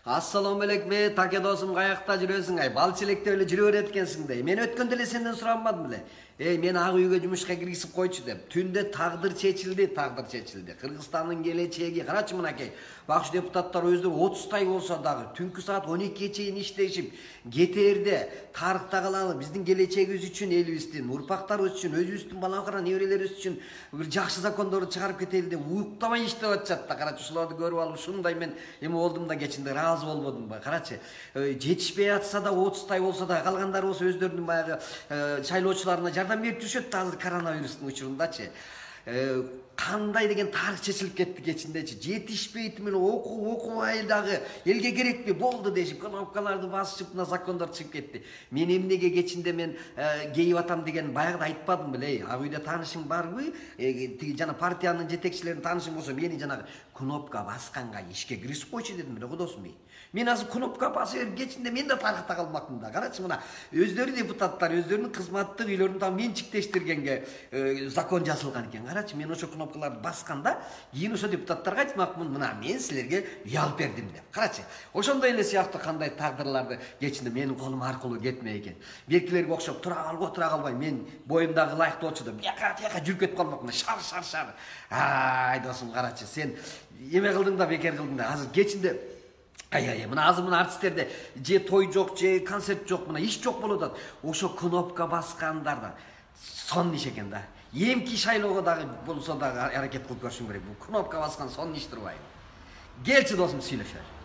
Assalamu aleykum, take dosum kayakta жүрөсүң ай, бал челекте эле жүрө берет экенсиң да. Мен өткөндө эле сенден суранбадым эле. Мен ак үйгө жумушка киргизип койчу деп. Түндө тагдыр чечилди. Кыргызстандын келечеги, карачы мынакей. Бакш депутаттар өздөрү 30 болсо дагы түнкү саат 12-ге чейин иштешип, кетерде тарыхта калалы биздин келечегибиз үчүн, элибиздин, урпактарыбыз үчүн, өзүбүздүн балакара неберелерибиз үчүн бир жакшы закондорду чыгарып кетели деп уюктабай иштеп атышат да. Карачы ушуларды көрүп алып ушундай мен эме болдум да, кечинде разы болбодум ба. Карачы, жетишпей атса да 30 болсо да калгандарыбыз өздөрүнүн баягы шайлоочуларына жардам берип жүрүшөт да азыр коронавирустун учурундачы. Кандай деген тарых чечилип кетти кечиндечи. Жетишпейт мен окубай дагы элге керекпи болду дешип кнопкаларды басышып мына закондор чыгып кетти. Мен эмнеге кечинде мен кейип атам деген баягыда айтпадым беле. Ак үйдө таанышың барбы? Тиги жана партиянын жетекчилеринин таанышың болсо мени жанагы кнопка басканга ишке киргизип койчу дедим беле кудосум. Мен азыр кнопка басып берип кечинде мен да тарыхта калмакмын да. Карачы мына өздөрү депутаттар, өздөрүнүн кызматтык үйлөрүн там менчиктештиргенге закон жазылган экен. Карачы мен ошо кнопкаларды басканда кийин ошо депутаттарга айтмакмын, мына мен силерге үй алып бердим деп. Карачы, ошондой эле сыяктуу кандай тагдырларды кечинде менин колум аркылуу кетме экен. Беркилерге окшоп тура калбай мен боюмдагы ылайыктоочу деп бияка жүрүп кетип калмакмын. Шар. Ай досум, карачы, сен эме кылдың да, бекер кылдың да. Азыр кечинде мына азыр мына артисттерде же той жок, же концерт жок, мына иш жок болуп атат. Ошо кнопка баскандарда сонун иш экен да. Эмки шайлоого дагы болсо дагы аракет кылып көрүшүң керек. Бул кнопка баскан сонун иш турбайбы? Келчи досум, сүйлөшөлү.